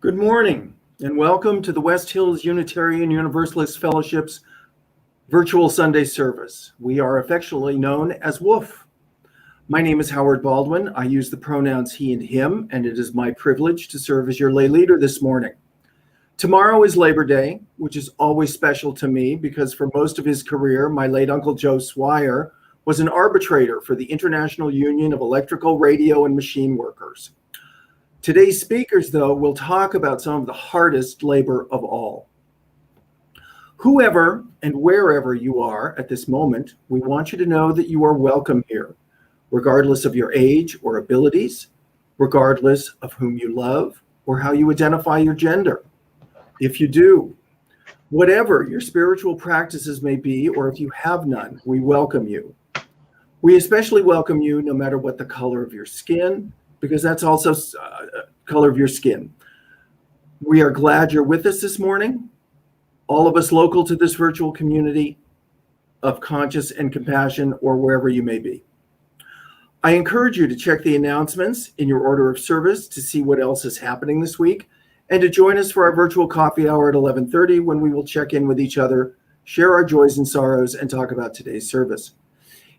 Good morning, and welcome to the West Hills Unitarian Universalist Fellowship's virtual Sunday service. We are affectionately known as WOOF. My name is Howard Baldwin. I use the pronouns he and him, and it is my privilege to serve as your lay leader this morning. Tomorrow is Labor Day, which is always special to me because for most of his career, my late Uncle Joe Swire was an arbitrator for the International Union of Electrical, Radio, and Machine Workers. Today's speakers, though, will talk about some of the hardest labor of all. Whoever and wherever you are at this moment, we want you to know that you are welcome here, regardless of your age or abilities, regardless of whom you love or how you identify your gender. If you do, whatever your spiritual practices may be, or if you have none, we welcome you. We especially welcome you no matter what the color of your skin, because that's also color of your skin. We are glad you're with us this morning, all of us local to this virtual community of conscious and compassion, or wherever you may be. I encourage you to check the announcements in your order of service to see what else is happening this week, and to join us for our virtual coffee hour at 11:30 when we will check in with each other, share our joys and sorrows, and talk about today's service.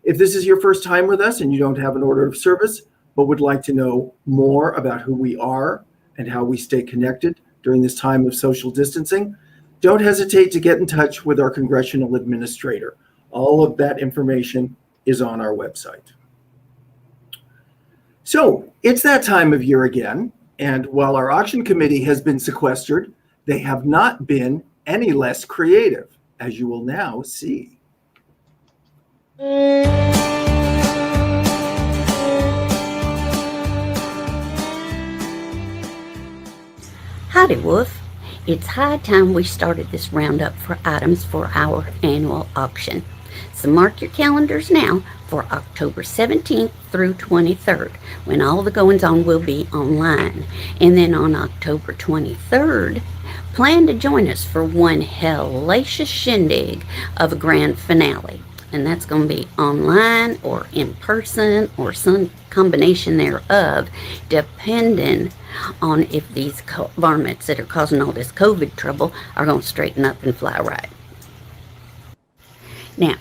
If this is your first time with us and you don't have an order of service, but would like to know more about who we are and how we stay connected during this time of social distancing, don't hesitate to get in touch with our congressional administrator. All of that information is on our website. So it's that time of year again, and while our auction committee has been sequestered, they have not been any less creative, as you will now see. Howdy, Wolf. It's high time we started this roundup for items for our annual auction. So mark your calendars now for October 17th through 23rd, when all the goings-on will be online. And then on October 23rd, plan to join us for one hellacious shindig of a grand finale. And that's going to be online or in person or some combination thereof, depending on if these varmints that are causing all this COVID trouble are going to straighten up and fly right. Now,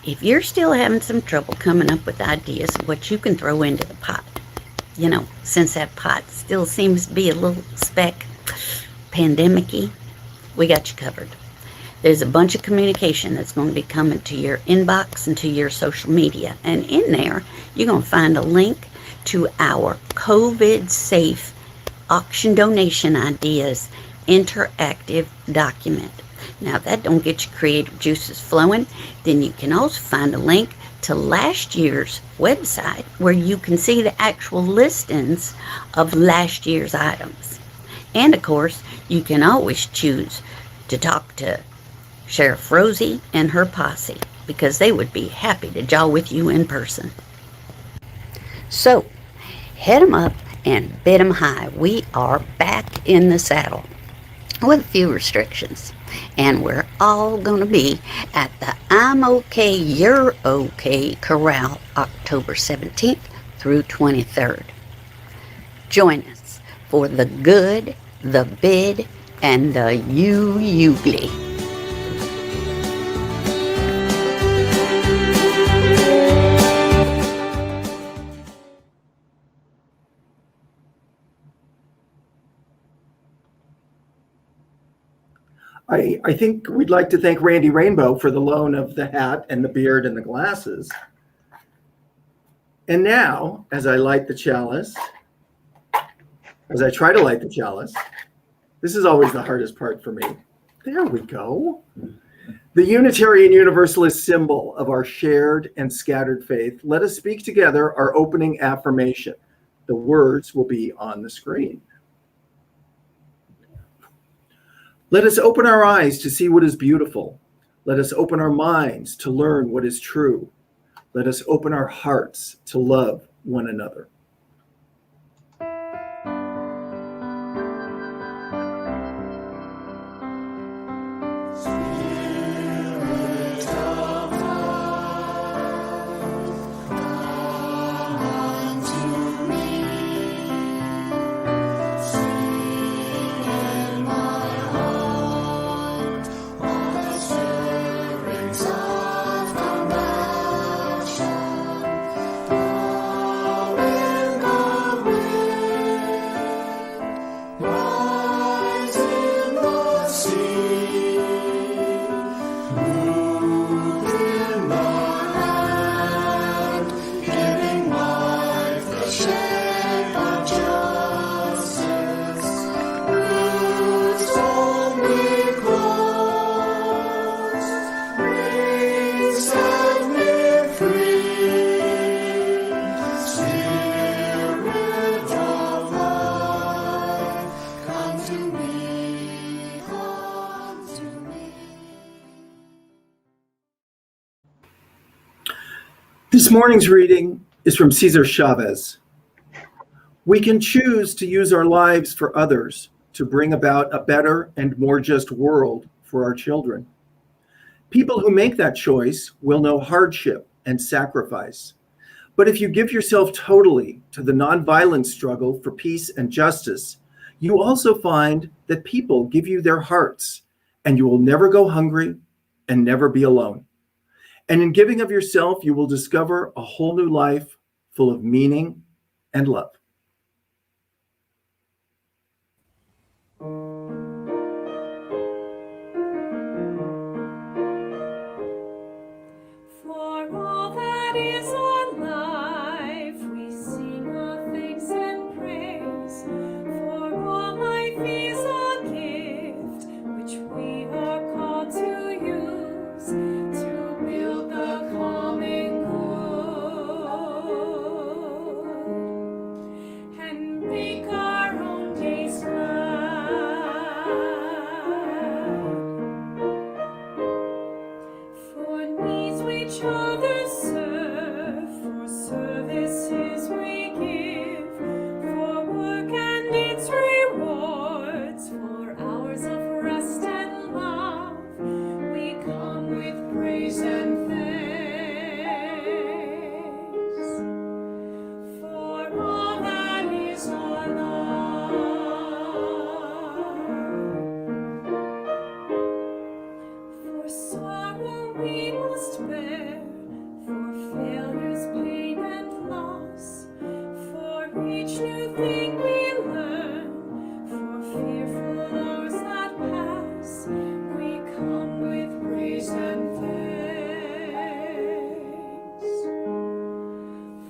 if you're still having some trouble coming up with ideas of what you can throw into the pot, since that pot still seems to be a little speck pandemic-y, we got you covered. There's a bunch of communication that's going to be coming to your inbox and to your social media. And in there, you're going to find a link to our COVID-safe auction donation ideas interactive document. Now, if that don't get your creative juices flowing, then you can also find a link to last year's website where you can see the actual listings of last year's items. And, of course, you can always choose to talk to Sheriff Rosie and her posse, because they would be happy to jaw with you in person. So, head 'em up and bid 'em high. We are back in the saddle with a few restrictions, and we're all going to be at the I'm Okay, You're Okay Corral October 17th through 23rd. Join us for the good, the bid, and the you-ugly. I think we'd like to thank Randy Rainbow for the loan of the hat and the beard and the glasses. And now, as I light the chalice, as I try to light the chalice, this is always the hardest part for me. There we go. The Unitarian Universalist symbol of our shared and scattered faith. Let us speak together our opening affirmation. The words will be on the screen. Let us open our eyes to see what is beautiful. Let us open our minds to learn what is true. Let us open our hearts to love one another. This morning's reading is from Cesar Chavez. We can choose to use our lives for others to bring about a better and more just world for our children. People who make that choice will know hardship and sacrifice. But if you give yourself totally to the nonviolent struggle for peace and justice, you also find that people give you their hearts, and you will never go hungry and never be alone. And in giving of yourself, you will discover a whole new life full of meaning and love. For all that is our life, we sing our thanks and praise. For all life is a gift, which we are called to use to build the common good and make our own days glad. For needs which others serve, for services we give, for work and its rewards, for hours of rest and love, we come with praise and thanks. For all that is our life, for sorrow we must bear, for failures, pain, and loss, for each new thing we learn, for fearful hours that pass, we come with praise and thanks.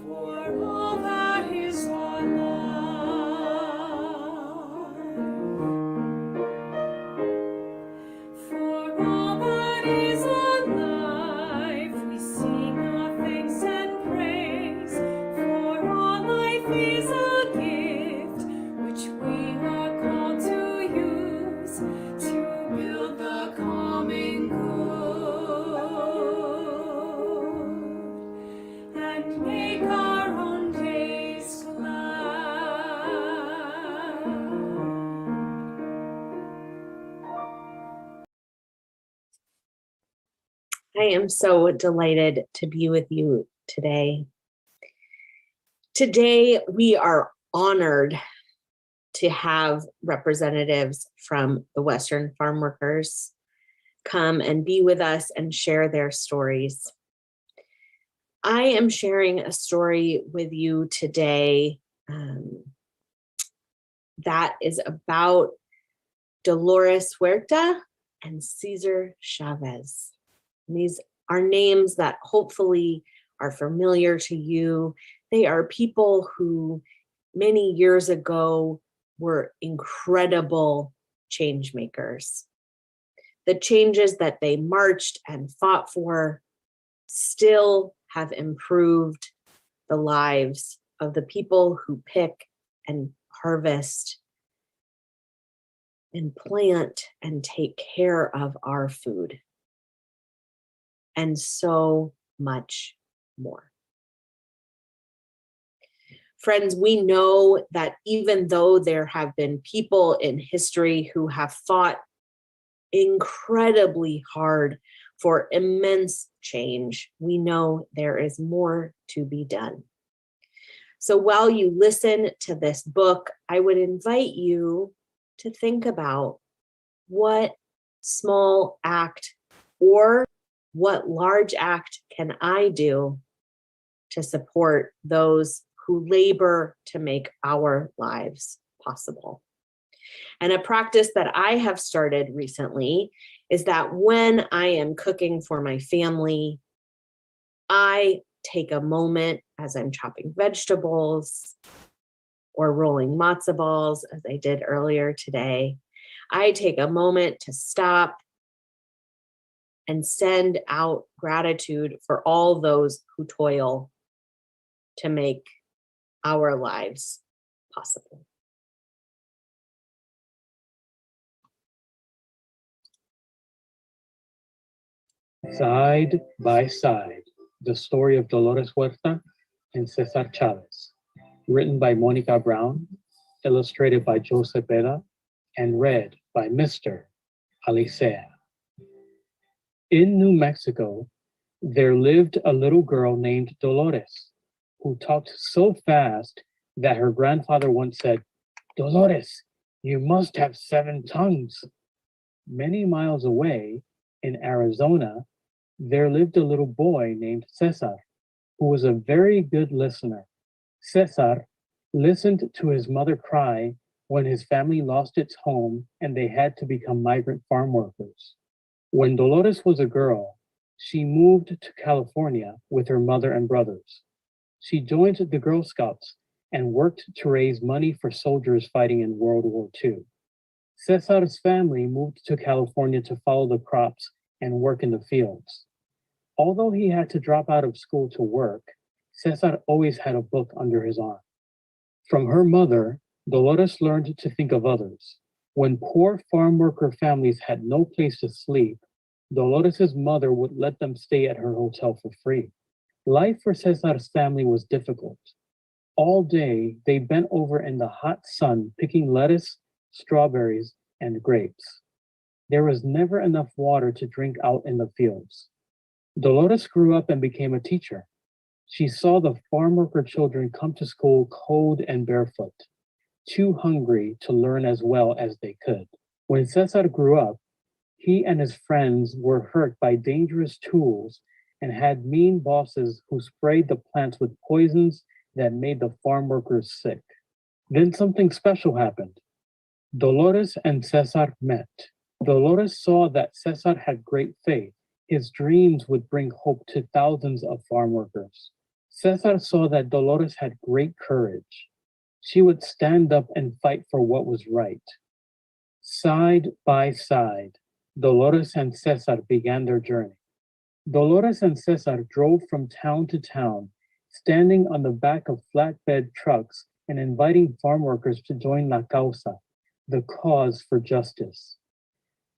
For all that is our life, for all that is our life, we sing our thanks and praise. For all life is a gift, which we are called to use to build the common good and make our own days glad. I am so delighted to be with you today. Today, we are honored to have representatives from the Western farm workers come and be with us and share their stories. I am sharing a story with you today that is about Dolores Huerta and Cesar Chavez. These are names that hopefully are familiar to you. They are people who many years ago were incredible change makers. The changes that they marched and fought for still have improved the lives of the people who pick and harvest and plant and take care of our food, and so much more. Friends, we know that even though there have been people in history who have fought incredibly hard for immense change, we know there is more to be done. So while you listen to this book, I would invite you to think about what small act or what large act can I do to support those who labor to make our lives possible. And a practice that I have started recently is that when I am cooking for my family, I take a moment as I'm chopping vegetables or rolling matzo balls, as I did earlier today. I take a moment to stop and send out gratitude for all those who toil to make our lives possible. Side by side, The Story of Dolores Huerta and Cesar Chavez, written by Monica Brown, illustrated by Joseph Beda, and read by Mr. Alicea. In New Mexico, there lived a little girl named Dolores, who talked so fast that her grandfather once said, "Dolores, you must have 7 tongues." Many miles away, in Arizona, there lived a little boy named Cesar, who was a very good listener. Cesar listened to his mother cry when his family lost its home and they had to become migrant farm workers. When Dolores was a girl, she moved to California with her mother and brothers. She joined the Girl Scouts and worked to raise money for soldiers fighting in World War II. Cesar's family moved to California to follow the crops and work in the fields. Although he had to drop out of school to work, Cesar always had a book under his arm. From her mother, Dolores learned to think of others. When poor farm worker families had no place to sleep, Dolores' mother would let them stay at her hotel for free. Life for Cesar's family was difficult. All day, they bent over in the hot sun picking lettuce, strawberries, and grapes. There was never enough water to drink out in the fields. Dolores grew up and became a teacher. She saw the farm worker children come to school cold and barefoot, too hungry to learn as well as they could. When Cesar grew up, he and his friends were hurt by dangerous tools and had mean bosses who sprayed the plants with poisons that made the farm workers sick. Then something special happened. Dolores and Cesar met. Dolores saw that Cesar had great faith. His dreams would bring hope to thousands of farm workers. Cesar saw that Dolores had great courage. She would stand up and fight for what was right. Side by side, Dolores and Cesar began their journey. Dolores and Cesar drove from town to town, standing on the back of flatbed trucks and inviting farm workers to join La Causa, the cause for justice.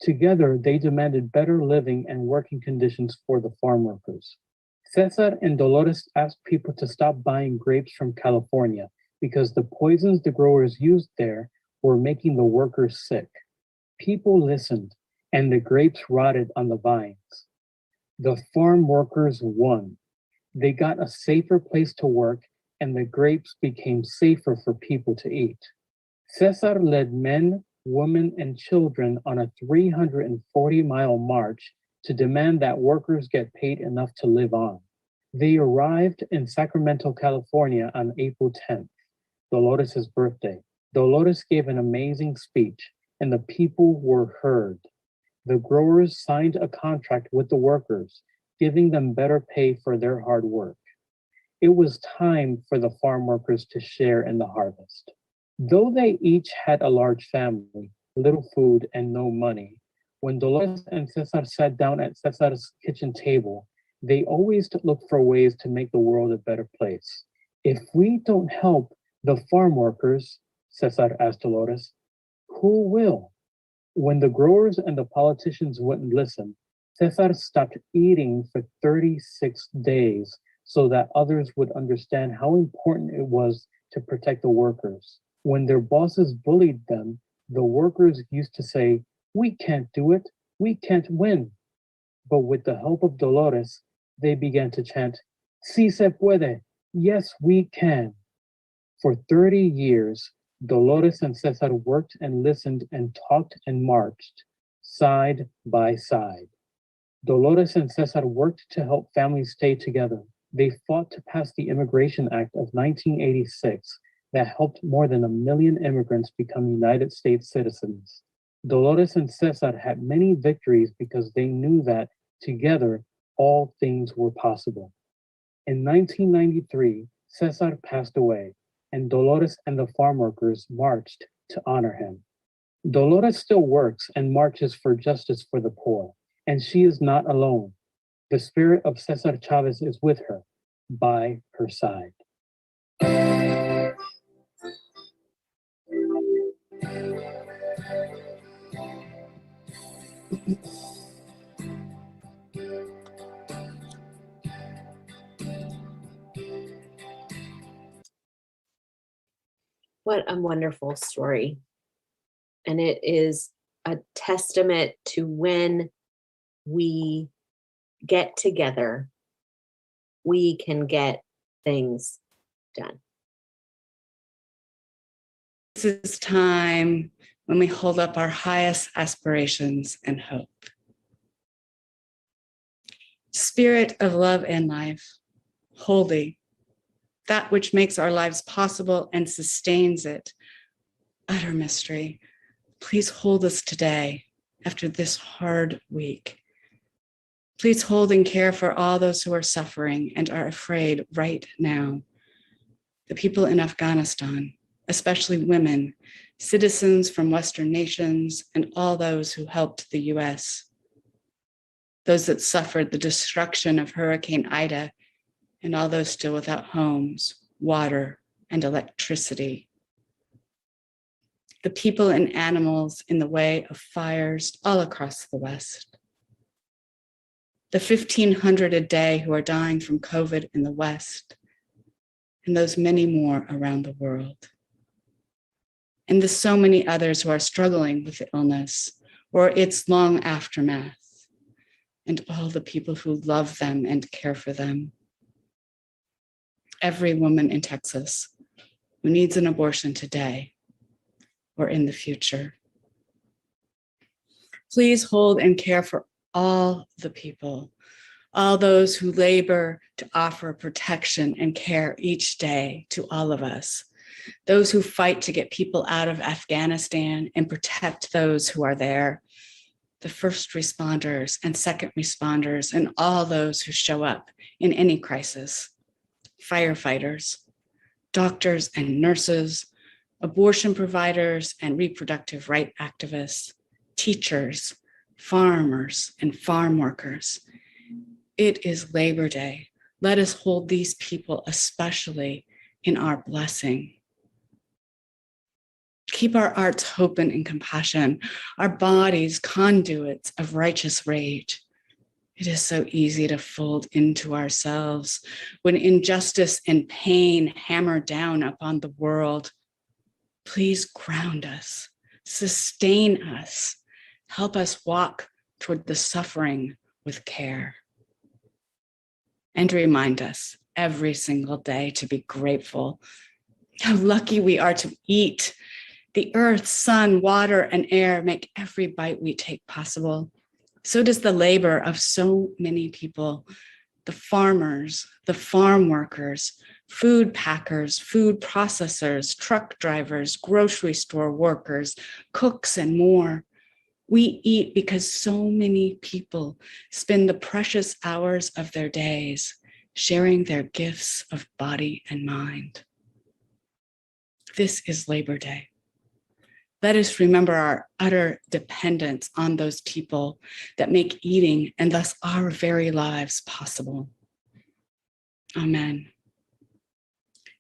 Together, they demanded better living and working conditions for the farm workers. Cesar and Dolores asked people to stop buying grapes from California because the poisons the growers used there were making the workers sick. People listened, and the grapes rotted on the vines. The farm workers won. They got a safer place to work, and the grapes became safer for people to eat. Cesar led men, women, and children on a 340-mile march to demand that workers get paid enough to live on. They arrived in Sacramento, California on April 10th, Dolores' birthday. Dolores gave an amazing speech, and the people were heard. The growers signed a contract with the workers, giving them better pay for their hard work. It was time for the farm workers to share in the harvest. Though they each had a large family, little food, and no money, when Dolores and Cesar sat down at Cesar's kitchen table, they always looked for ways to make the world a better place. If we don't help the farm workers, Cesar asked Dolores, who will? When the growers and the politicians wouldn't listen, Cesar stopped eating for 36 days so that others would understand how important it was to protect the workers. When their bosses bullied them, the workers used to say, "We can't do it, we can't win." But with the help of Dolores, they began to chant, "Sí se puede, yes we can." For 30 years, Dolores and Cesar worked and listened and talked and marched, side by side. Dolores and Cesar worked to help families stay together. They fought to pass the Immigration Act of 1986 that helped more than 1 million immigrants become United States citizens. Dolores and Cesar had many victories because they knew that together all things were possible. In 1993, Cesar passed away, and Dolores and the farm workers marched to honor him. Dolores still works and marches for justice for the poor, and she is not alone. The spirit of Cesar Chavez is with her, by her side. What a wonderful story. And it is a testament to when we get together, we can get things done. This is time when we hold up our highest aspirations and hope. Spirit of love and life, holy, that which makes our lives possible and sustains it, utter mystery, please hold us today after this hard week. Please hold and care for all those who are suffering and are afraid right now. The people in Afghanistan, especially women, citizens from Western nations, and all those who helped the US. Those that suffered the destruction of Hurricane Ida, and all those still without homes, water, and electricity. The people and animals in the way of fires all across the West. The 1,500 a day who are dying from COVID in the West, and those many more around the world. And the so many others who are struggling with the illness or its long aftermath, and all the people who love them and care for them. Every woman in Texas who needs an abortion today or in the future. Please hold and care for all the people, all those who labor to offer protection and care each day to all of us, those who fight to get people out of Afghanistan and protect those who are there, the first responders and second responders, and all those who show up in any crisis, firefighters, doctors and nurses, abortion providers and reproductive right activists, teachers, farmers, and farm workers. It is Labor Day. Let us hold these people especially in our blessing. Keep our hearts open and compassion, our bodies conduits of righteous rage. It is so easy to fold into ourselves when injustice and pain hammer down upon the world. Please ground us, sustain us, help us walk toward the suffering with care. And remind us every single day to be grateful. How lucky we are to eat. The earth, sun, water, and air make every bite we take possible. So does the labor of so many people, the farmers, the farm workers, food packers, food processors, truck drivers, grocery store workers, cooks, and more. We eat because so many people spend the precious hours of their days sharing their gifts of body and mind. This is Labor Day. Let us remember our utter dependence on those people that make eating and thus our very lives possible. Amen.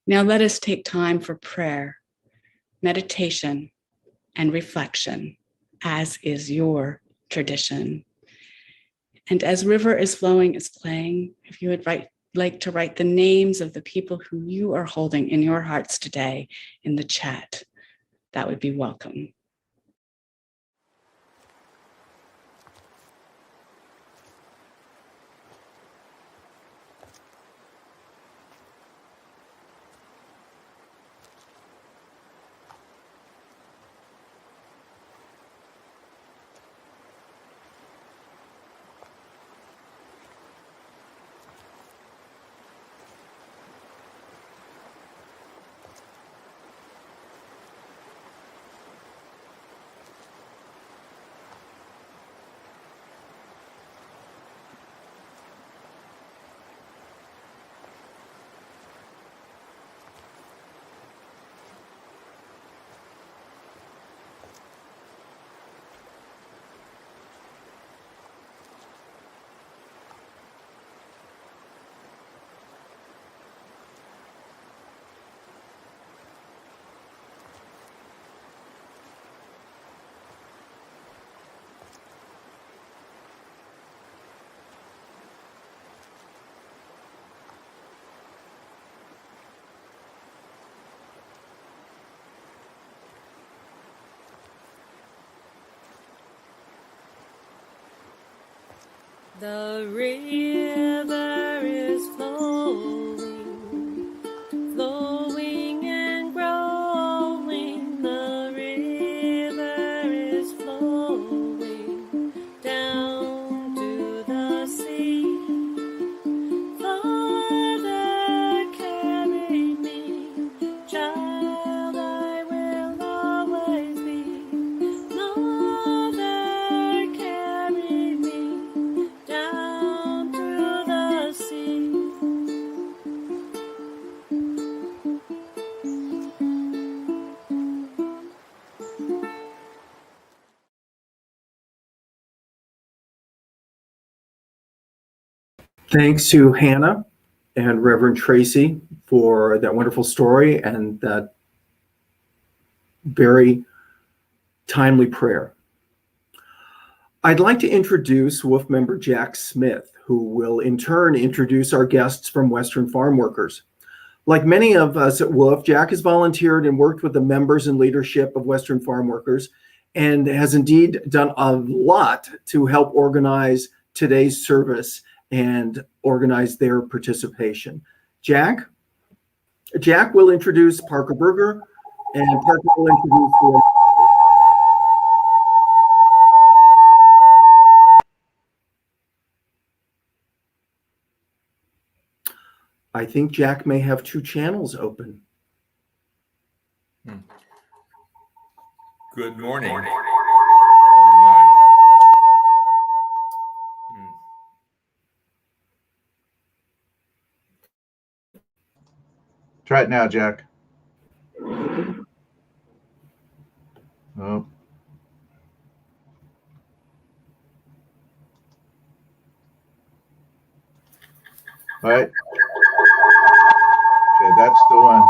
Now let us take time for prayer, meditation, and reflection, as is your tradition. And as River is Flowing is playing, if you would like to write the names of the people who you are holding in your hearts today in the chat, that would be welcome. The river is flowing, flowing and growing. The river is flowing down to the sea. Father, carry me, child, I will always be. Mother, carry me down to the sea. Thanks to Hannah and Reverend Tracy for that wonderful story and that very timely prayer. I'd like to introduce Wolf member Jack Smith, who will in turn introduce our guests from Western Farm Workers. Like many of us at Wolf, Jack has volunteered and worked with the members and leadership of Western Farm Workers and has indeed done a lot to help organize today's service and organize their participation. Jack will introduce Parker Berger, and Parker will introduce the I think Jack may have two channels open. Good morning. Oh, my. Try it now, Jack. Oh. All right. Okay, that's the one.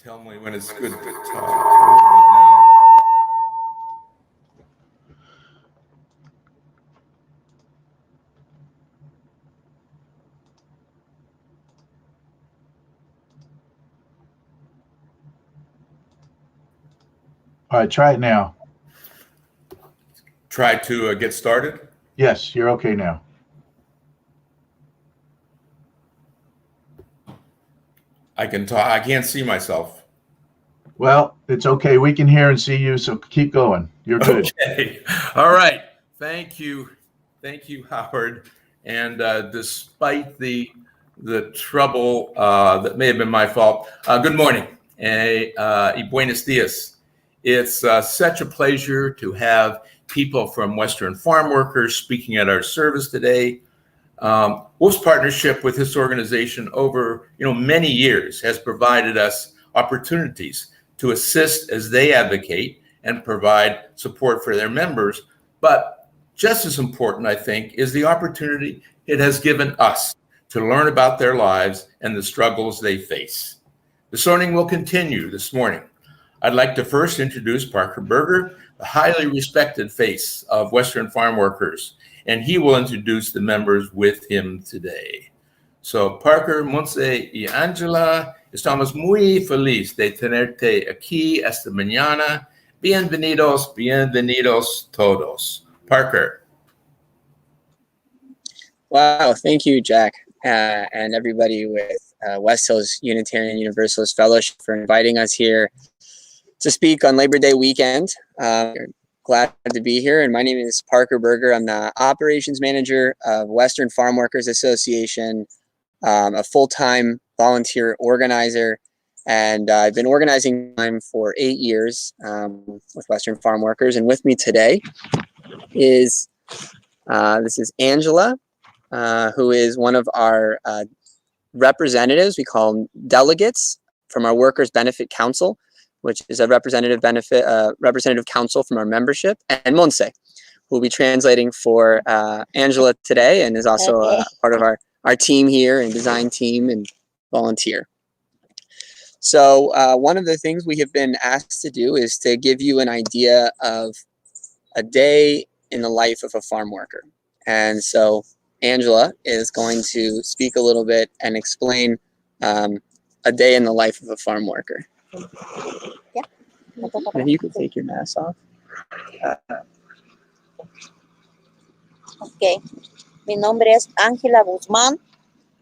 Tell me when it's good to talk right All right, try it now. now. Try to get started. Yes, you're okay now. I can talk. I can't see myself. Well, it's okay. We can hear and see you, so keep going. You're good. Okay. All right. Thank you. Thank you, Howard. And despite the trouble that may have been my fault, good morning. Y buenos dias. It's such a pleasure to have people from Western Farm Workers speaking at our service today. Wolf's partnership with this organization over many years has provided us opportunities to assist as they advocate and provide support for their members. But just as important, I think, is the opportunity it has given us to learn about their lives and the struggles they face. This learning will continue this morning. I'd like to first introduce Parker Berger, the highly respected face of Western Farm Workers, and he will introduce the members with him today. So, Parker, Montse y Angela, estamos muy feliz de tenerte aquí esta mañana. Bienvenidos, bienvenidos todos. Parker. Wow, thank you, Jack, and everybody with West Hills Unitarian Universalist Fellowship for inviting us here to speak on Labor Day weekend. Glad to be here, and my name is Parker Berger. I'm the operations manager of Western Farm Workers Association, a full-time volunteer organizer, and I've been organizing for 8 years with Western Farm Workers. And with me today is this is Angela, who is one of our representatives. We call them delegates from our Workers Benefit Council, which is a representative council from our membership, and Monse, who will be translating for Angela today and is also part of our team here and design team and volunteer. So one of the things we have been asked to do is to give you an idea of a day in the life of a farm worker. And so Angela is going to speak a little bit and explain a day in the life of a farm worker. Yeah. Maybe you could take your mask off. Ok. Mi nombre es Ángela Guzmán.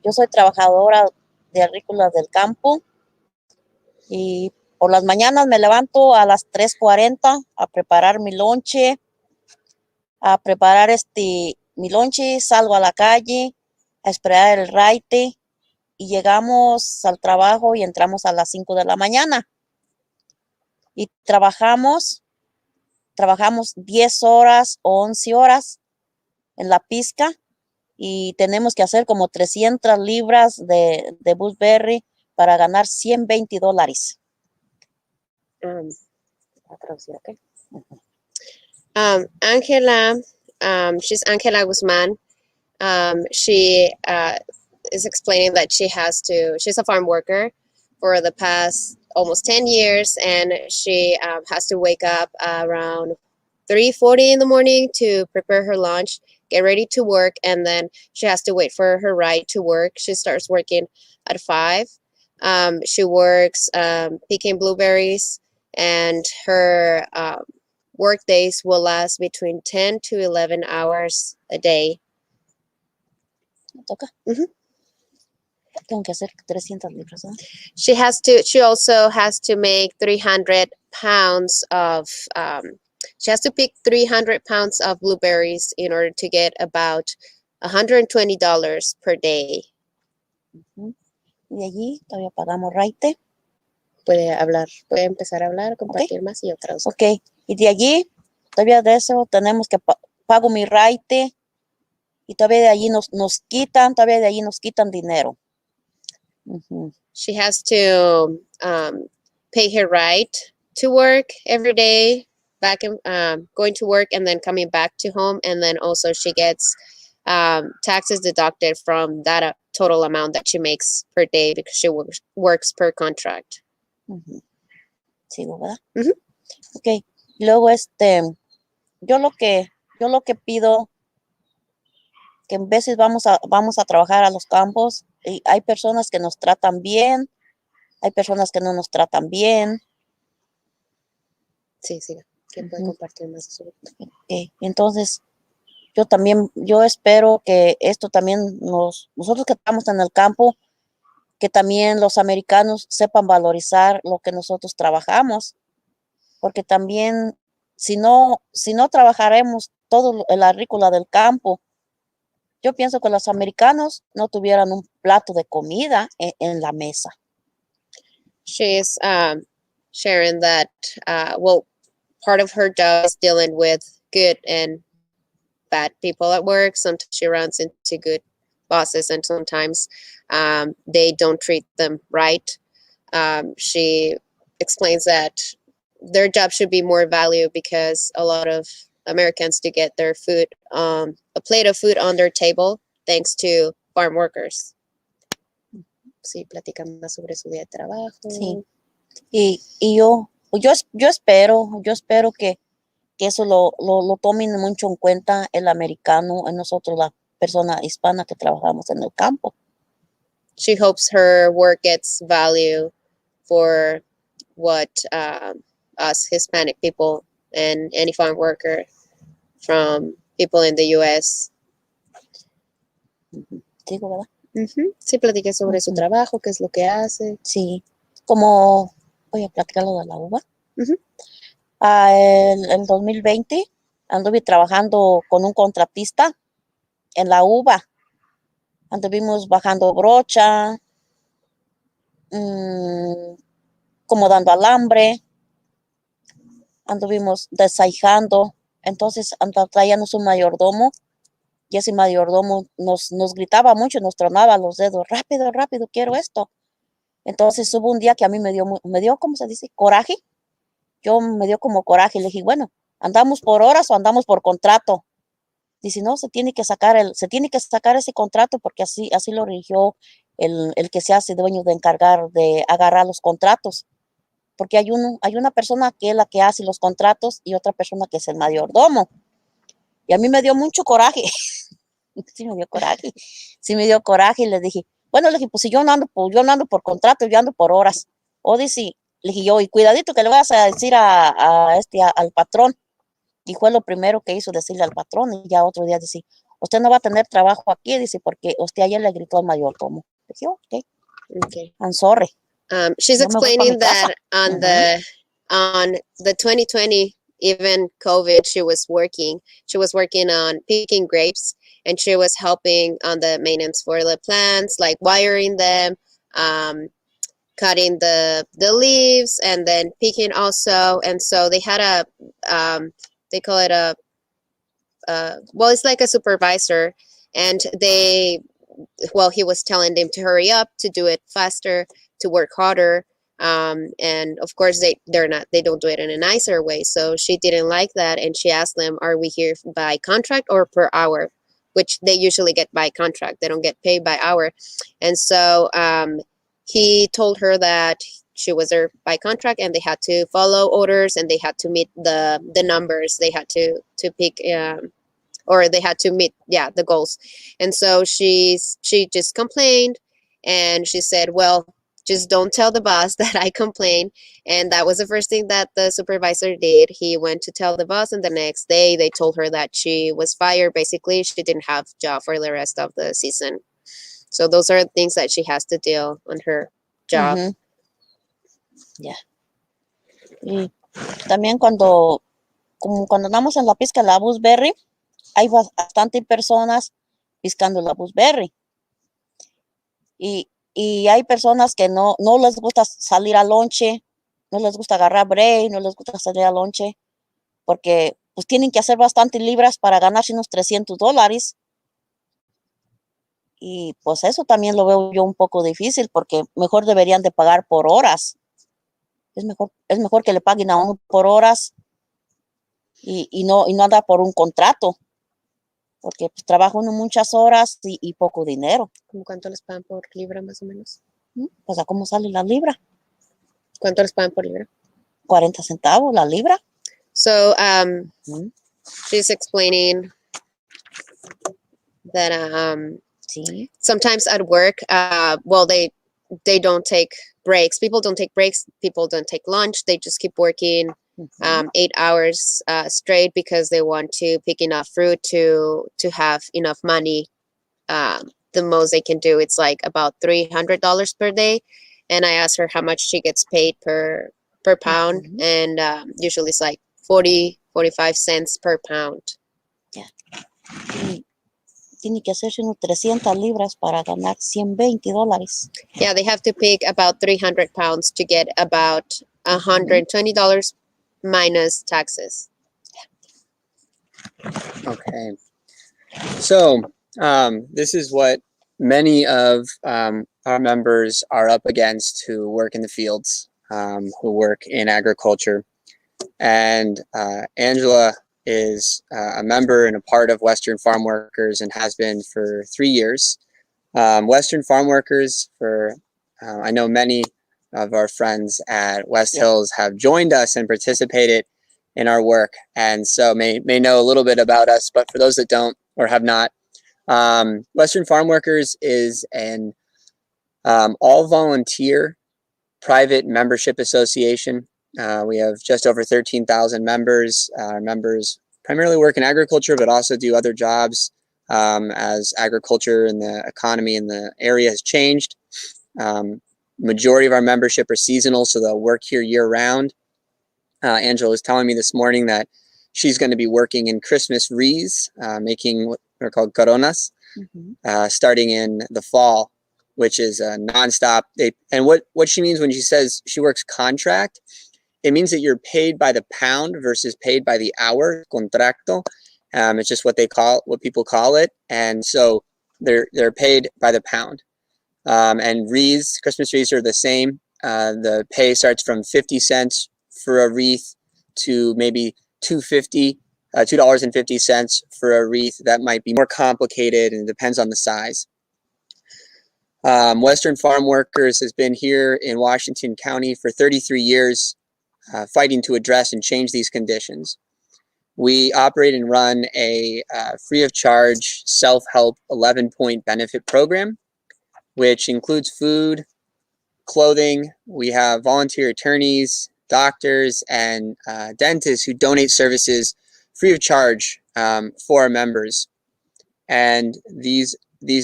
Yo soy trabajadora de agrícola del campo y por las mañanas me levanto a las 3:40 a preparar mi lonche, mi lonche, salgo a la calle a esperar el raite y llegamos al trabajo y entramos a las 5 de la mañana y trabajamos 10 horas o 11 horas en la pizca y tenemos que hacer como 300 libras de Blueberry para ganar $120. Angela, she's Angela Guzman. She is explaining that she's a farm worker for the past almost 10 years, and she has to wake up around 3:40 in the morning to prepare her lunch, get ready to work, and then she has to wait for her ride to work. She starts working at 5. She works picking blueberries, and her work days will last between 10 to 11 hours a day. Tengo que hacer 300 libras, ¿no? She also has to make 300 pounds of she has to pick 300 pounds of blueberries in order to get about $120 per day. Y de allí todavía pagamos raite. Puede empezar a hablar, compartir más y yo traduzco. Ok, y de allí, todavía de eso tenemos que pago mi raite y todavía de allí nos quitan dinero. She has to pay her ride to work every day, back and going to work and then coming back to home, and then also she gets taxes deducted from that total amount that she makes per day because she works per contract. Sigo, ¿verdad? Ok, luego yo lo que pido, que en veces vamos a trabajar a los campos y hay personas que nos tratan bien, hay personas que no nos tratan bien. Sí. ¿Quién puede compartir más sobre esto? Okay. Entonces, yo espero que esto también nosotros que estamos en el campo, que también los americanos sepan valorizar lo que nosotros trabajamos, porque también si no trabajaremos todo el agrícola del campo, yo pienso que los americanos no tuvieran un plato de comida en la mesa. She's sharing that, part of her job is dealing with good and bad people at work. Sometimes she runs into good bosses and sometimes they don't treat them right. She explains that their job should be more valued because a lot of Americans do get their food, a plate of food on their table thanks to farm workers. Sí, platican más sobre su día de trabajo. Sí. Y yo espero que eso lo tomen mucho en cuenta el americano, en nosotros, la persona hispana que trabajamos en el campo. She hopes her work gets value for what us Hispanic people and any farm worker from people in the U.S. Digo, ¿verdad? Sí, platiqué sobre su trabajo, qué es lo que hace. Sí, como voy a platicar lo de la uva. El 2020 anduve trabajando con un contratista en la uva. Anduvimos bajando brocha, como dando alambre, anduvimos desaijando. Entonces traíamos un mayordomo y ese mayordomo nos gritaba mucho, nos tronaba los dedos, rápido, quiero esto. Entonces hubo un día que a mí me dio, ¿cómo se dice? Coraje. Me dio como coraje. Le dije, bueno, ¿andamos por horas o andamos por contrato? Dice, no, se tiene que sacar ese contrato porque así lo rigió el que se hace dueño de encargar de agarrar los contratos. Porque hay una persona que es la que hace los contratos y otra persona que es el mayordomo. Y a mí me dio mucho coraje. Sí me dio coraje y le dije, bueno, pues si yo no ando por contrato, yo ando por horas. O dice, Le dije yo, y cuidadito que le vas a decir al patrón. Y fue lo primero que hizo, decirle al patrón. Y ya otro día decir, usted no va a tener trabajo aquí, dice, porque usted ayer le gritó al mayordomo. Dije, okay, I'm sorry. She's No me voy pa' mi explaining casa. that on the 2020, even COVID, she was working. She was working on picking grapes, and she was helping on the maintenance for the plants, like wiring them, cutting the leaves, and then picking also. And so they had they call it well, it's like a supervisor, and he was telling them to hurry up, to do it faster, to work harder. And of course they don't do it in a nicer way. So she didn't like that, and she asked them, are we here by contract or per hour? Which they usually get by contract. They don't get paid by hour. And so he told her that she was there by contract, and they had to follow orders, and they had to meet the numbers. They had to pick or they had to meet the goals. And so she just complained, and she said, well, just don't tell the boss that I complained. And that was the first thing that the supervisor did. He went to tell the boss, and the next day they told her that she was fired. Basically, she didn't have a job for the rest of the season. So those are things that she has to deal on her job. Y también como cuando andamos en la pizca de la gooseberry, hay bastante personas piscando la gooseberry. Y hay personas que no les gusta salir al lonche, no les gusta agarrar break, no les gusta salir al lonche, porque pues tienen que hacer bastantes libras para ganarse unos $300. Y pues eso también lo veo yo un poco difícil, porque mejor deberían de pagar por horas. Es mejor que le paguen a uno por horas y no andar por un contrato, porque pues trabaja uno muchas horas y poco dinero. ¿Cómo cuánto les pagan por libra más o menos? Pues a cómo sale la libra. ¿Cuánto les pagan por libra? 40 centavos la libra. So she's explaining that Sí. sometimes at work, well, they don't take breaks. People don't take breaks. People don't take lunch. They just keep working 8 hours straight, because they want to pick enough fruit to have enough money. The most they can do, it's like about $300 per day. And I asked her how much she gets paid per pound, and usually it's like 45 cents per pound. Yeah. Tiene que hacerse unos 300 libras para ganar $120. Yeah, they have to pick about 300 pounds to get about $120 minus taxes. Okay. So this is what many of our members are up against who work in the fields, who work in agriculture. And Angela is a member and a part of Western Farm Workers, and has been for 3 years. Western Farm Workers, I know many of our friends at West Hills have joined us and participated in our work, and so may know a little bit about us. But for those that don't or have not, Western Farm Workers is an all-volunteer private membership association. We have just over 13,000 members. Our members primarily work in agriculture, but also do other jobs as agriculture and the economy in the area has changed. Majority of our membership are seasonal, so they'll work here year-round. Angela was telling me this morning that she's going to be working in Christmas wreaths, making what are called coronas, starting in the fall, which is nonstop. And what she means when she says she works contract, it means that you're paid by the pound versus paid by the hour, contracto. It's just what people call it. And so they're paid by the pound. And wreaths, Christmas wreaths are the same. The pay starts from 50 cents for a wreath to maybe $2.50 for a wreath. That might be more complicated, and it depends on the size. Western Farm Workers has been here in Washington County for 33 years, fighting to address and change these conditions. We operate and run a free of charge self-help 11-point benefit program, which includes food, clothing. We have volunteer attorneys, doctors, and dentists who donate services free of charge for our members. And these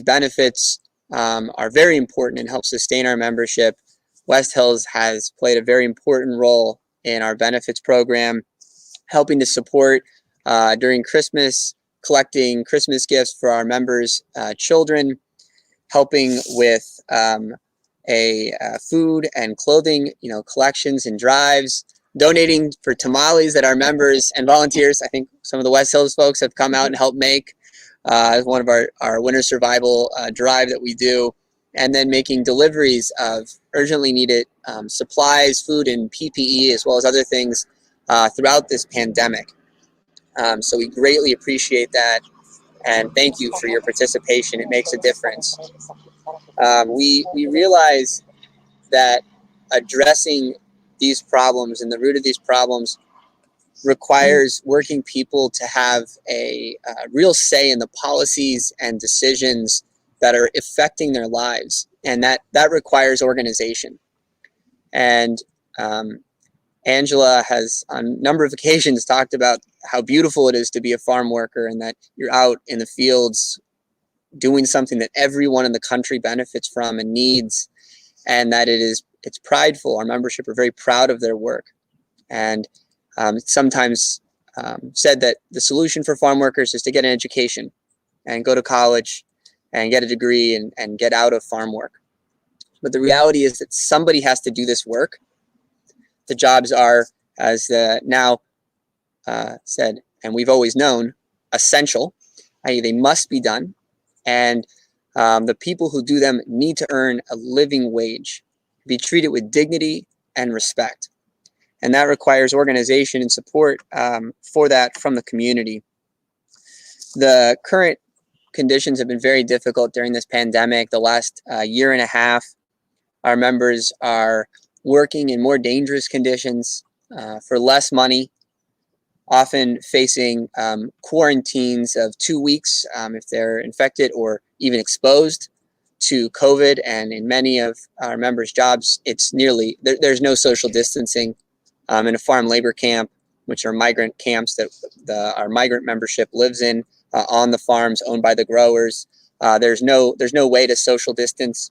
benefits are very important and help sustain our membership. West Hills has played a very important role in our benefits program, helping to support during Christmas, collecting Christmas gifts for our members' children, helping with food and clothing, collections and drives, donating for tamales that our members and volunteers, I think some of the West Hills folks have come out and helped make as one of our winter survival drive that we do, and then making deliveries of urgently needed supplies, food, and PPE, as well as other things throughout this pandemic. So we greatly appreciate that, and thank you for your participation. It makes a difference. We realize that addressing these problems and the root of these problems requires working people to have a real say in the policies and decisions that are affecting their lives, and that requires organization. And Angela has on a number of occasions talked about how beautiful it is to be a farm worker, and that you're out in the fields doing something that everyone in the country benefits from and needs, and that it's prideful. Our membership are very proud of their work, and sometimes said that the solution for farm workers is to get an education and go to college and get a degree and get out of farm work. But the reality is that somebody has to do this work. The jobs are, as now said, and we've always known, essential, i.e. they must be done. And the people who do them need to earn a living wage, be treated with dignity and respect. And that requires organization and support for that from the community. The current conditions have been very difficult during this pandemic. The last year and a half, our members are working in more dangerous conditions for less money, often facing quarantines of 2 weeks if they're infected or even exposed to COVID. And in many of our members' jobs, it's nearly, there's no social distancing. In a farm labor camp, which are migrant camps that our migrant membership lives in on the farms owned by the growers. There's no way to social distance.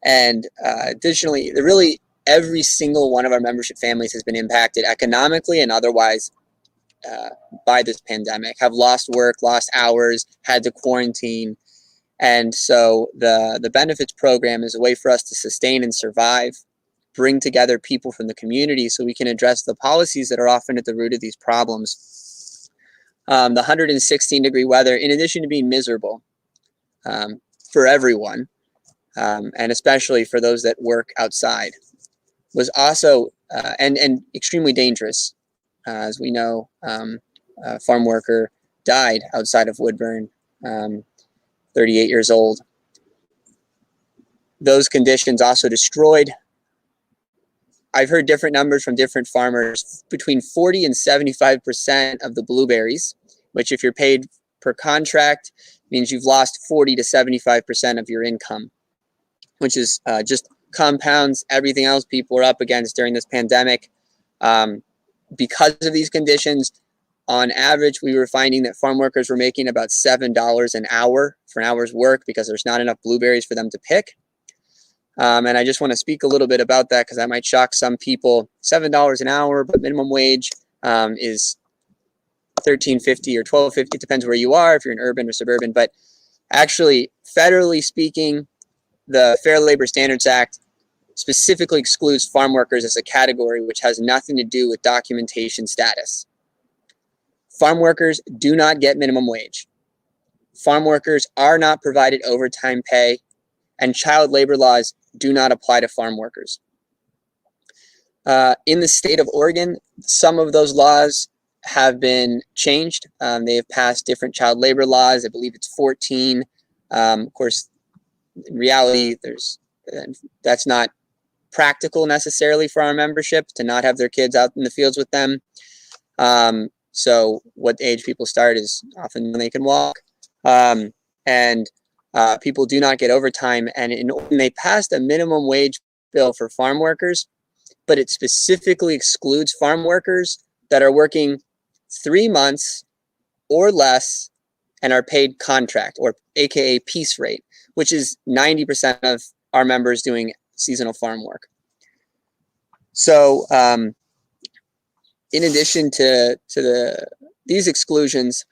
Additionally, really every single one of our membership families has been impacted economically and otherwise by this pandemic, have lost work, lost hours, had to quarantine. And so the benefits program is a way for us to sustain and survive, bring together people from the community so we can address the policies that are often at the root of these problems. The 116-degree weather, in addition to being miserable for everyone, and especially for those that work outside, was also and extremely dangerous. As we know, a farm worker died outside of Woodburn, 38 years old. Those conditions also destroyed, I've heard different numbers from different farmers, between 40 and 75% of the blueberries, which if you're paid per contract, means you've lost 40 to 75% of your income, which is just compounds everything else people are up against during this pandemic. Because of these conditions, on average, we were finding that farm workers were making about $7 an hour for an hour's work because there's not enough blueberries for them to pick. And I just want to speak a little bit about that because that might shock some people. $7 an hour, but minimum wage is $13.50 or $12.50, depends where you are, if you're in urban or suburban. But actually, federally speaking, the Fair Labor Standards Act specifically excludes farm workers as a category, which has nothing to do with documentation status. Farm workers do not get minimum wage. Farm workers are not provided overtime pay, and child labor laws do not apply to farm workers. In the state of Oregon, some of those laws have been changed. They have passed different child labor laws. I believe it's 14. Of course, in reality, that's not practical necessarily for our membership to not have their kids out in the fields with them. So what age people start is often when they can walk. And people do not get overtime. And they passed a minimum wage bill for farm workers, but it specifically excludes farm workers that are working 3 months or less and are paid contract, or AKA piece rate, which is 90% of our members doing seasonal farm work. So in addition to these exclusions,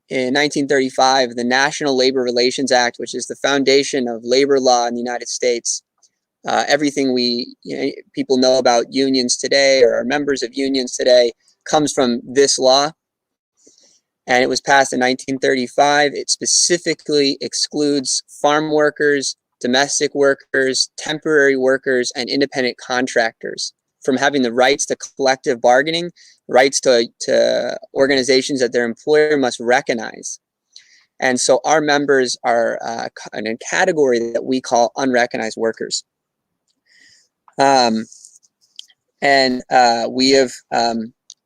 in 1935, the National Labor Relations Act, which is the foundation of labor law in the United States, everything people know about unions today or are members of unions today comes from this law. And it was passed in 1935. It specifically excludes farm workers, domestic workers, temporary workers, and independent contractors from having the rights to collective bargaining, rights to organizations that their employer must recognize. And so our members are in a category that we call unrecognized workers. We have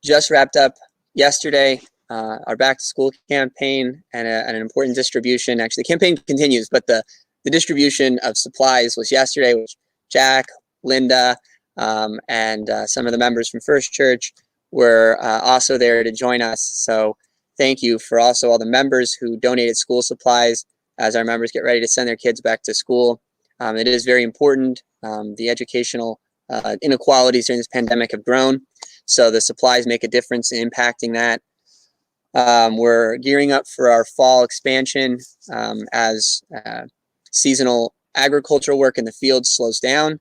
just wrapped up yesterday our back to school campaign and an important distribution. Actually, the campaign continues, but the distribution of supplies was yesterday, which Jack, Linda, and some of the members from First Church were also there to join us. So thank you for also all the members who donated school supplies as our members get ready to send their kids back to school. It is very important. The educational inequalities during this pandemic have grown, so the supplies make a difference in impacting that. We're gearing up for our fall expansion as seasonal agricultural work in the field slows down.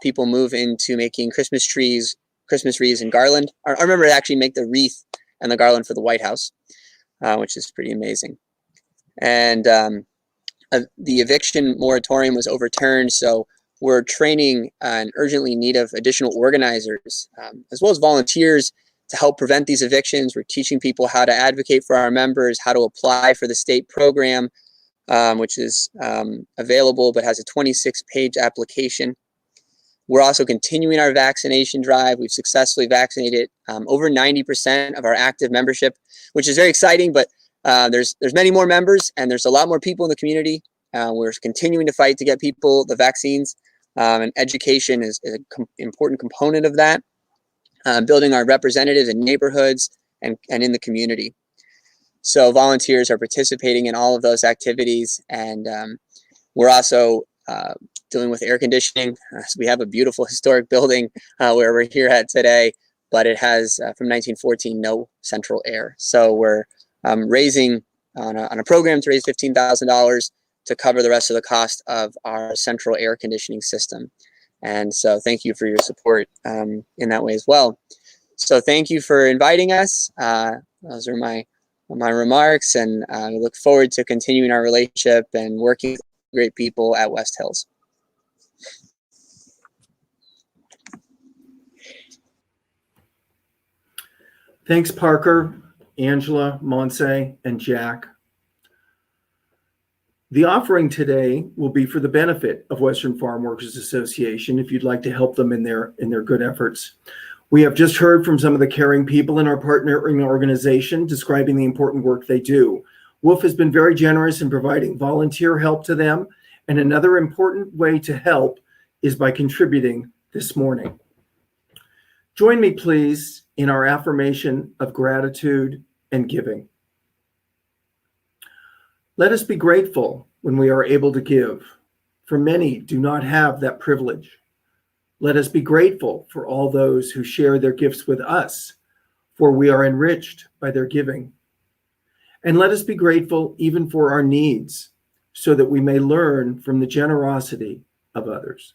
People move into making Christmas wreaths and garland. I remember to actually make the wreath and the garland for the White House, which is pretty amazing. And the eviction moratorium was overturned, so we're training and urgently in need of additional organizers, as well as volunteers to help prevent these evictions. We're teaching people how to advocate for our members, how to apply for the state program, which is available but has a 26-page application. We're also continuing our vaccination drive. We've successfully vaccinated over 90% of our active membership, which is very exciting, but there's many more members and there's a lot more people in the community. We're continuing to fight to get people the vaccines, and education is an important component of that. Building our representatives in neighborhoods and in the community. So volunteers are participating in all of those activities, and we're also dealing with air conditioning. So we have a beautiful historic building where we're here at today, but it has from 1914 no central air. So we're raising on a program to raise $15,000 to cover the rest of the cost of our central air conditioning system. And so thank you for your support in that way as well. So thank you for inviting us. Those are my remarks, and we look forward to continuing our relationship and working with great people at West Hills. Thanks, Parker, Angela, Monse, and Jack. The offering today will be for the benefit of Western Farm Workers Association if you'd like to help them in their good efforts. We have just heard from some of the caring people in our partnering organization describing the important work they do. Wolf has been very generous in providing volunteer help to them, and another important way to help is by contributing this morning. Join me, please, in our affirmation of gratitude and giving. Let us be grateful when we are able to give, for many do not have that privilege. Let us be grateful for all those who share their gifts with us, for we are enriched by their giving. And let us be grateful even for our needs, so that we may learn from the generosity of others.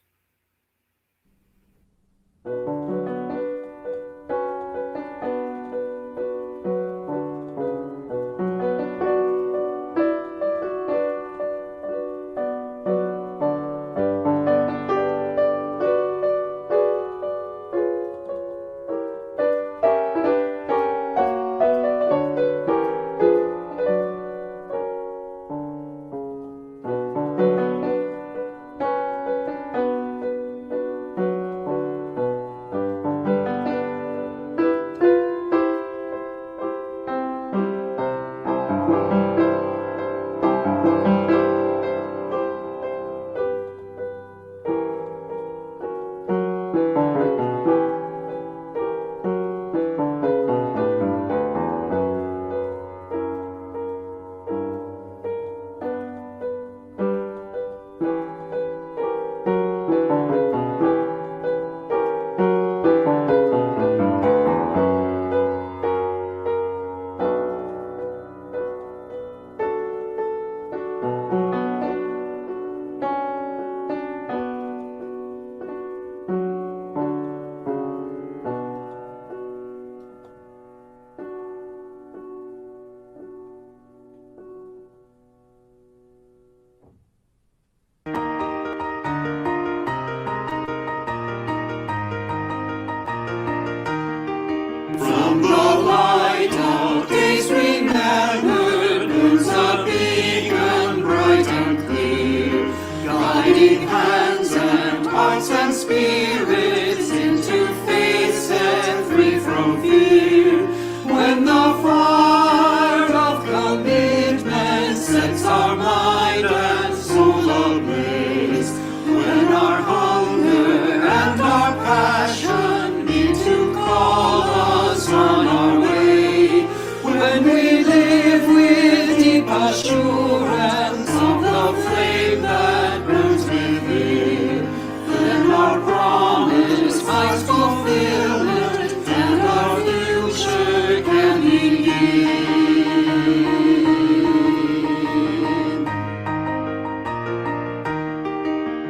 from fear. When the fire of commitment sets our mind and soul ablaze, when our hunger and our passion meet to call us on our way, when we live with deep assurance of the flame that burns within, then our promise finds fulfillment and our future can begin.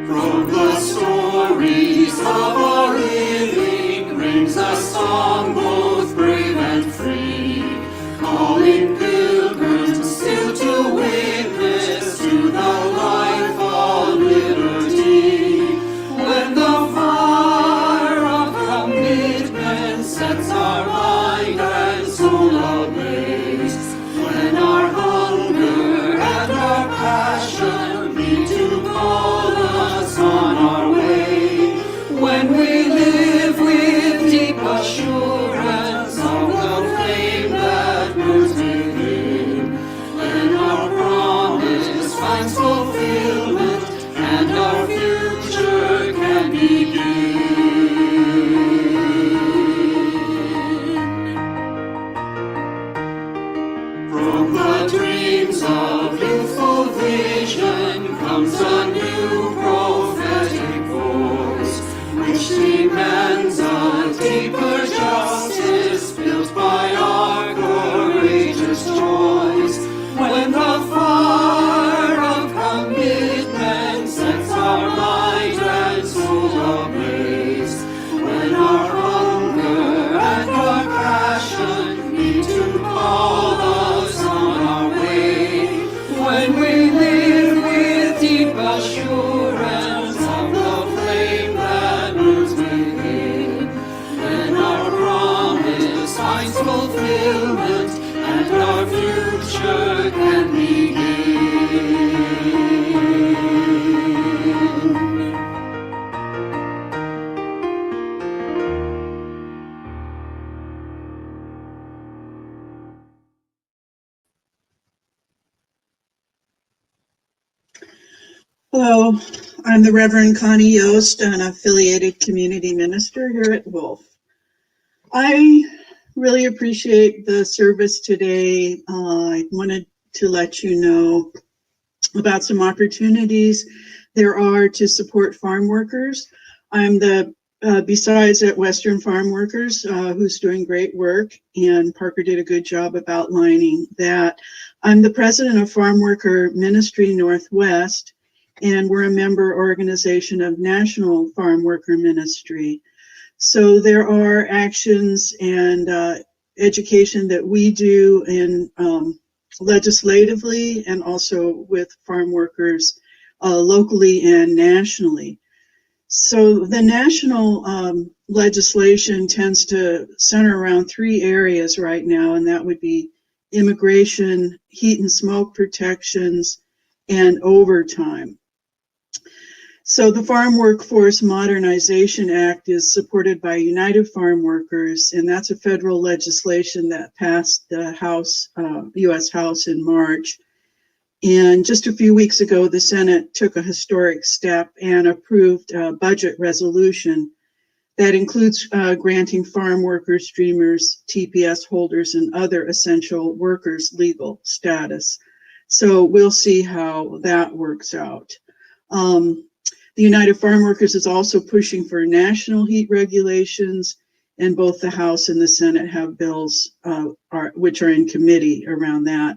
From the stories of our living rings a song both brave and free, calling pilgrims still to witness to the life of liberty. When the fire of commitment sets our mind and soul ablaze, when our hunger and our passion meet to call us on our way, when we live with deep assurance of the flame that burns within, then our promise finds fulfillment and our future can begin. From the dreams of youthful vision comes a new prophetic voice, which demands a deeper justice built by our courageous choice. When the fire of commitment sets our mind and soul ablaze, when our hunger and our passion meet to call us on our way, when we live with deep assurance of the flame that burns within, then our promise finds fulfillment and our future can begin. Hello, I'm the Reverend Connie Yost, an affiliated community minister here at Wolf. I really appreciate the service today. I wanted to let you know about some opportunities there are to support farm workers. I'm the besides at Western Farm Workers, who's doing great work, and Parker did a good job of outlining that. I'm the president of Farm Worker Ministry Northwest, and we're a member organization of National Farm Worker Ministry. So there are actions and education that we do in legislatively and also with farm workers locally and nationally. So the national legislation tends to center around three areas right now, and that would be immigration, heat and smoke protections, and overtime. So the Farm Workforce Modernization Act is supported by United Farm Workers, and that's a federal legislation that passed the House, U.S. House in March. And just a few weeks ago, the Senate took a historic step and approved a budget resolution that includes granting farm workers, dreamers, TPS holders, and other essential workers legal status. So we'll see how that works out. The United Farm Workers is also pushing for national heat regulations, and both the House and the Senate have bills which are in committee around that.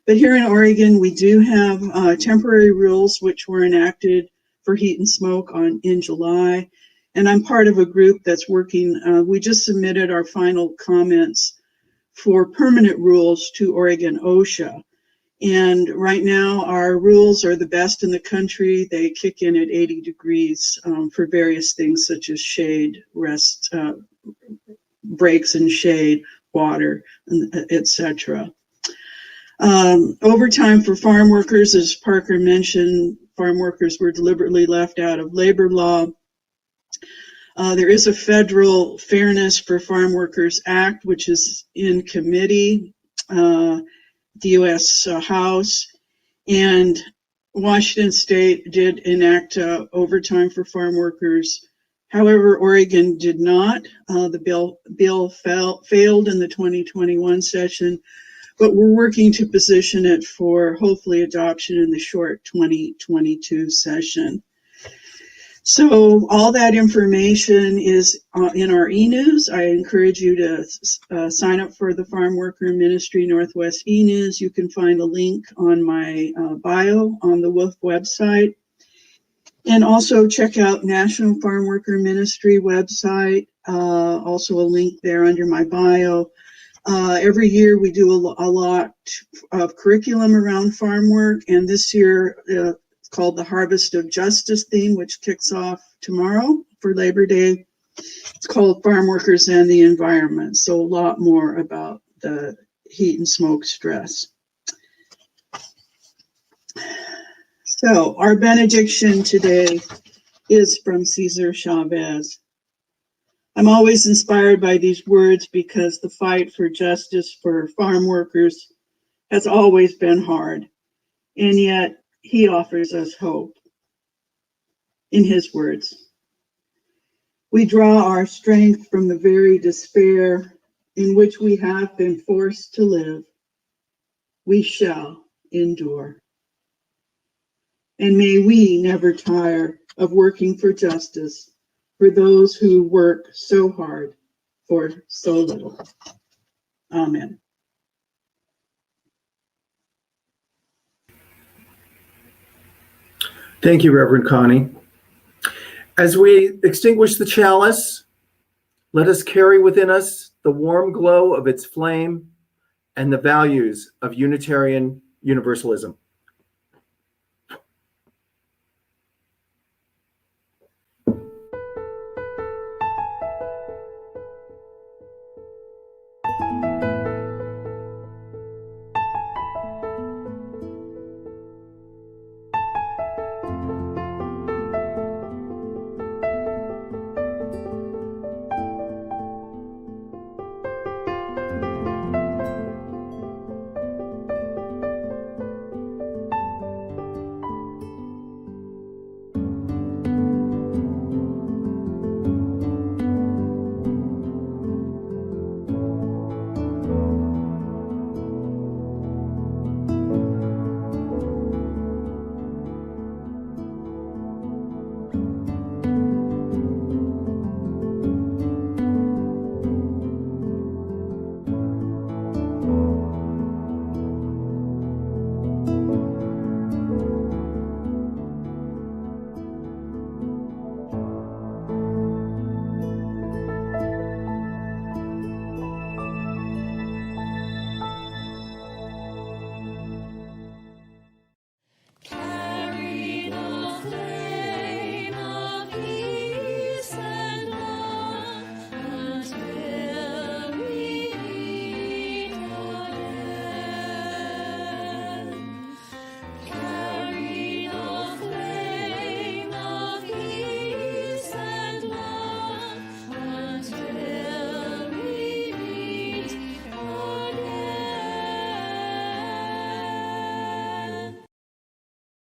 But here in Oregon, we do have temporary rules which were enacted for heat and smoke in July. And I'm part of a group that's working. We just submitted our final comments for permanent rules to Oregon OSHA. And right now, our rules are the best in the country. They kick in at 80 degrees for various things such as shade, rest, breaks in shade, water, etc. Overtime for farm workers, as Parker mentioned, farm workers were deliberately left out of labor law. There is a federal Fairness for Farm Workers Act, which is in committee, the U.S. House, and Washington State did enact overtime for farm workers. However, Oregon did not. The bill failed in the 2021 session, but we're working to position it for hopefully adoption in the short 2022 session. So all that information is in our e-news. I encourage you to sign up for the Farm Worker Ministry Northwest e-news. You can find a link on my bio on the WOOF website. And also check out National Farm Worker Ministry website. Also a link there under my bio. Every year we do a lot of curriculum around farm work, and this year called the Harvest of Justice theme, which kicks off tomorrow for Labor Day. It's called Farm Workers and the Environment, so a lot more about the heat and smoke stress. So our benediction today is from Cesar Chavez. I'm always inspired by these words because the fight for justice for farm workers has always been hard, and yet he offers us hope. In his words, we draw our strength from the very despair in which we have been forced to live. We shall endure. And may we never tire of working for justice for those who work so hard for so little. Amen. Thank you, Reverend Connie. As we extinguish the chalice, let us carry within us the warm glow of its flame and the values of Unitarian Universalism.